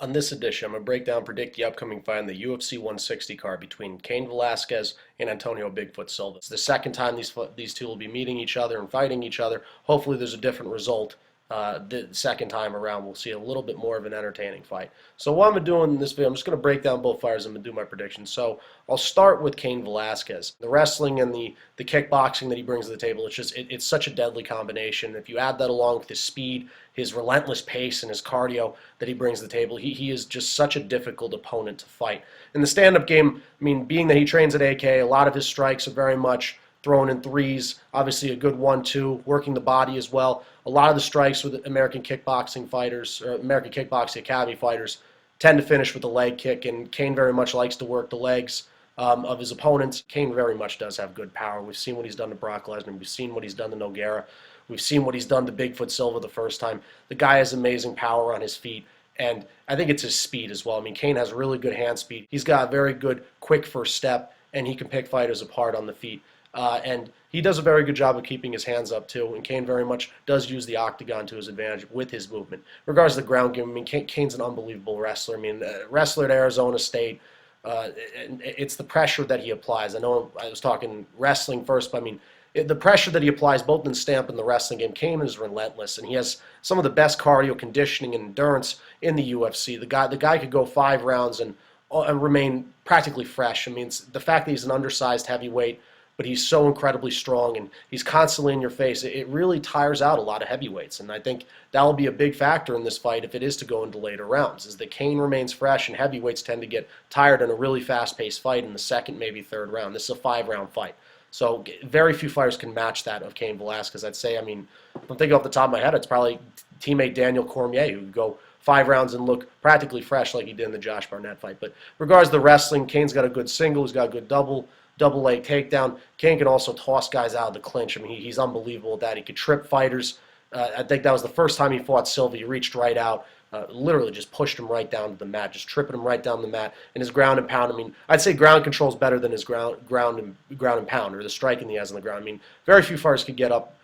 On this edition, I'm going to break down and predict the upcoming fight on the UFC 160 card between Cain Velasquez and Antonio Bigfoot Silva. It's the second time these two will be meeting each other and fighting each other. Hopefully there's a different result the second time around. We'll see a little bit more of an entertaining fight. So what I'm going to do in this video, I'm just going to break down both fighters. I'm going to do my predictions. So I'll start with Cain Velasquez. The wrestling and the kickboxing that he brings to the table, it's such a deadly combination. If you add that along with his speed, his relentless pace, and his cardio that he brings to the table, he is just such a difficult opponent to fight. In the stand-up game, I mean, being that he trains at AK, a lot of his strikes are very much thrown in threes, obviously a good 1-2, working the body as well. A lot of the strikes with American kickboxing fighters, or American Kickboxing Academy fighters, tend to finish with a leg kick, and Cain very much likes to work the legs of his opponents. Cain very much does have good power. We've seen what he's done to Brock Lesnar. We've seen what he's done to Nogueira. We've seen what he's done to Bigfoot Silva the first time. The guy has amazing power on his feet, and I think it's his speed as well. I mean, Cain has really good hand speed. He's got a very good, quick first step, and he can pick fighters apart on the feet. And he does a very good job of keeping his hands up too, and Cain very much does use the octagon to his advantage with his movement. In regards to the ground game, I mean, Cain's an unbelievable wrestler. I mean, wrestler at Arizona State, it's the pressure that he applies. I know I was talking wrestling first, but I mean, the pressure that he applies both in the stamp and the wrestling game, Cain is relentless, and he has some of the best cardio, conditioning, and endurance in the UFC. The guy could go 5 rounds and remain practically fresh. I mean, it's the fact that he's an undersized heavyweight, but he's so incredibly strong and he's constantly in your face. It really tires out a lot of heavyweights, and I think that will be a big factor in this fight if it is to go into later rounds, is that Cain remains fresh and heavyweights tend to get tired in a really fast-paced fight in the second, maybe third round. This is a 5-round fight. So very few fighters can match that of Cain Velasquez. I'd say, I mean, if I'm thinking off the top of my head, it's probably teammate Daniel Cormier, who would go 5 rounds and look practically fresh like he did in the Josh Barnett fight. But regards to the wrestling, Cain's got a good single, he's got a good double leg takedown. Cain can also toss guys out of the clinch. I mean, he's unbelievable at that. He could trip fighters. I think that was the first time he fought Silva. He reached right out, literally just pushed him right down to the mat, just tripping him right down the mat. And his ground and pound, I mean, I'd say ground control is better than his ground and pound, or the striking he has on the ground. I mean, very few fighters could get up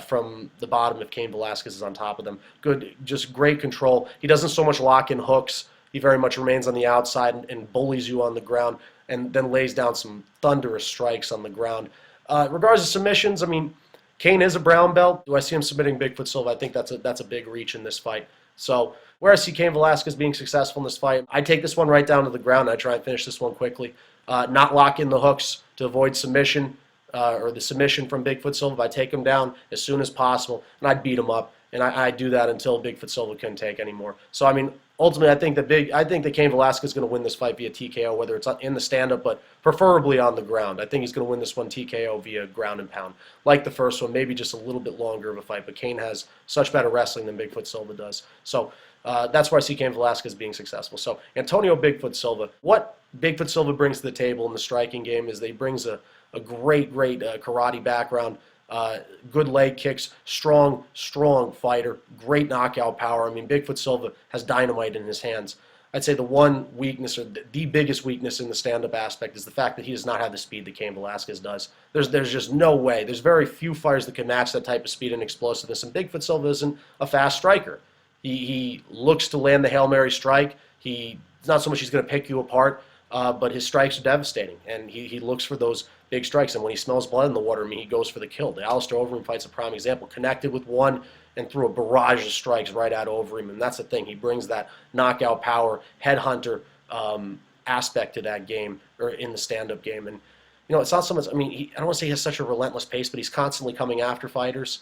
from the bottom if Cain Velasquez is on top of them. Good, just great control. He doesn't so much lock in hooks. He very much remains on the outside and bullies you on the ground, and then lays down some thunderous strikes on the ground. Regards to submissions, I mean, Cain is a brown belt. Do I see him submitting Bigfoot Silva? I think that's a big reach in this fight. So where I see Cain Velasquez being successful in this fight, I take this one right down to the ground. I try and finish this one quickly. Not lock in the hooks to avoid submission or the submission from Bigfoot Silva. I take him down as soon as possible, and I'd beat him up. And I do that until Bigfoot Silva couldn't take anymore. So, I mean, ultimately, I think that Cain Velasquez is going to win this fight via TKO, whether it's in the stand-up, but preferably on the ground. I think he's going to win this one TKO via ground and pound. Like the first one, maybe just a little bit longer of a fight, but Cain has such better wrestling than Bigfoot Silva does. So that's where I see Cain Velasquez being successful. So Antonio Bigfoot Silva, what Bigfoot Silva brings to the table in the striking game is that he brings a great karate background. Good leg kicks, strong fighter, great knockout power. I mean, Bigfoot Silva has dynamite in his hands. I'd say the one weakness, or the biggest weakness in the stand-up aspect, is the fact that he does not have the speed that Cain Velasquez does. There's just no way. There's very few fighters that can match that type of speed and explosiveness, and Bigfoot Silva isn't a fast striker. He looks to land the Hail Mary strike. It's not so much he's going to pick you apart, but his strikes are devastating, and he looks for those big strikes, and when he smells blood in the water, I mean, he goes for the kill. The Alistair Overeem fight's a prime example. Connected with one and threw a barrage of strikes right at Overeem, and that's the thing. He brings that knockout power, headhunter aspect to that game, or in the stand-up game. And, you know, it's not so much, I mean, I don't want to say he has such a relentless pace, but he's constantly coming after fighters,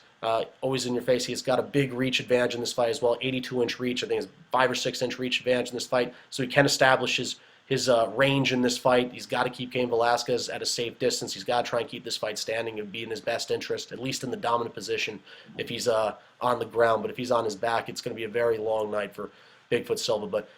always in your face. He's got a big reach advantage in this fight as well, 82-inch reach. I think it's 5 or 6-inch reach advantage in this fight, so he can establish his range in this fight. He's got to keep Cain Velasquez at a safe distance. He's got to try and keep this fight standing and be in his best interest, at least in the dominant position if he's on the ground. But if he's on his back, it's going to be a very long night for Bigfoot Silva. But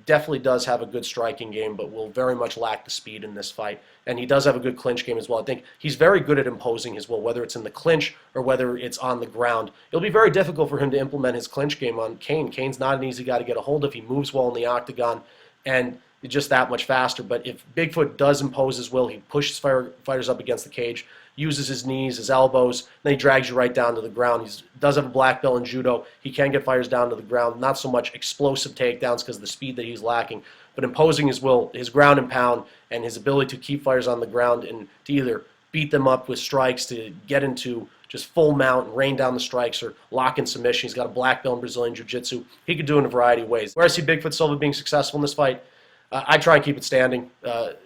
definitely does have a good striking game, but will very much lack the speed in this fight. And he does have a good clinch game as well. I think he's very good at imposing his will, whether it's in the clinch or whether it's on the ground. It'll be very difficult for him to implement his clinch game on Cain. Cain's not an easy guy to get a hold of. He moves well in the octagon, and just that much faster. But if Bigfoot does impose his will, he pushes fighters up against the cage, uses his knees, his elbows, then he drags you right down to the ground. He does have a black belt in judo. He can get fighters down to the ground. Not so much explosive takedowns because of the speed that he's lacking, but imposing his will, his ground and pound, and his ability to keep fighters on the ground and to either beat them up with strikes, to get into just full mount and rain down the strikes or lock in submission. He's got a black belt in Brazilian Jiu-Jitsu. He could do it in a variety of ways. Where I see Bigfoot Silva being successful in this fight, I try and keep it standing.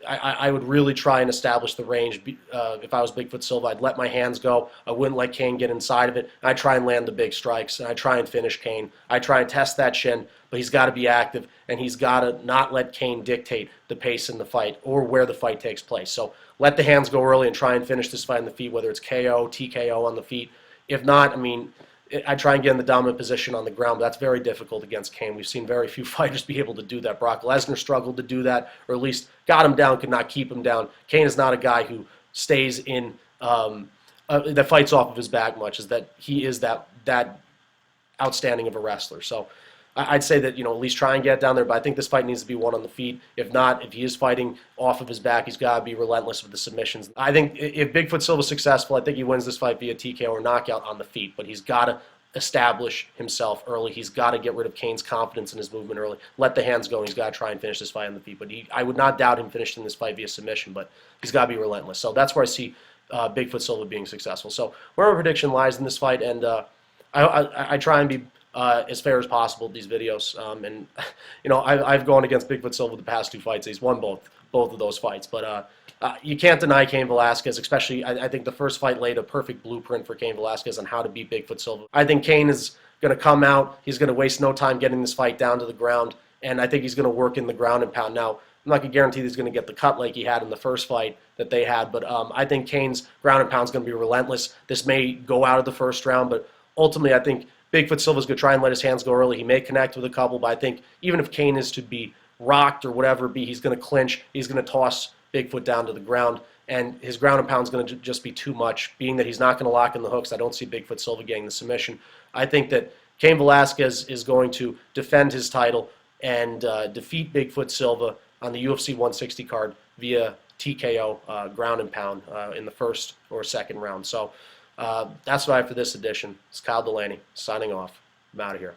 I would really try and establish the range. If I was Bigfoot Silva, I'd let my hands go. I wouldn't let Cain get inside of it. I try and land the big strikes, and I try and finish Cain. I try and test that shin, but he's got to be active, and he's got to not let Cain dictate the pace in the fight or where the fight takes place. So let the hands go early and try and finish this fight on the feet, whether it's KO, TKO on the feet. If not, I mean, I try and get in the dominant position on the ground, but that's very difficult against Cain. We've seen very few fighters be able to do that. Brock Lesnar struggled to do that, or at least got him down, could not keep him down. Cain is not a guy who stays in, that fights off of his back much, is that he is that outstanding of a wrestler. So I'd say that, at least try and get down there, but I think this fight needs to be won on the feet. If not, if he is fighting off of his back, he's got to be relentless with the submissions. I think if Bigfoot Silva is successful, I think he wins this fight via TKO or knockout on the feet, but he's got to establish himself early. He's got to get rid of Cain's confidence in his movement early. Let the hands go, and he's got to try and finish this fight on the feet. But I would not doubt him finishing this fight via submission, but he's got to be relentless. So that's where I see Bigfoot Silva being successful. So where my prediction lies in this fight, and I try and be as fair as possible with these videos. I've gone against Bigfoot Silva the past 2 fights. He's won both of those fights. But you can't deny Cain Velasquez, especially I think the first fight laid a perfect blueprint for Cain Velasquez on how to beat Bigfoot Silva. I think Cain is going to come out. He's going to waste no time getting this fight down to the ground, and I think he's going to work in the ground and pound. Now, I'm not going to guarantee he's going to get the cut like he had in the first fight that they had, but I think Cain's ground and pound is going to be relentless. This may go out of the first round, but ultimately I think Bigfoot Silva's going to try and let his hands go early. He may connect with a couple, but I think even if Cain is to be rocked or whatever he's going to clinch. He's going to toss Bigfoot down to the ground, and his ground and pound is going to just be too much. Being that he's not going to lock in the hooks, I don't see Bigfoot Silva getting the submission. I think that Cain Velasquez is going to defend his title and defeat Bigfoot Silva on the UFC 160 card via TKO, ground and pound, in the first or second round. So that's what I have for this edition. It's Kyle Delaney signing off. I'm out of here.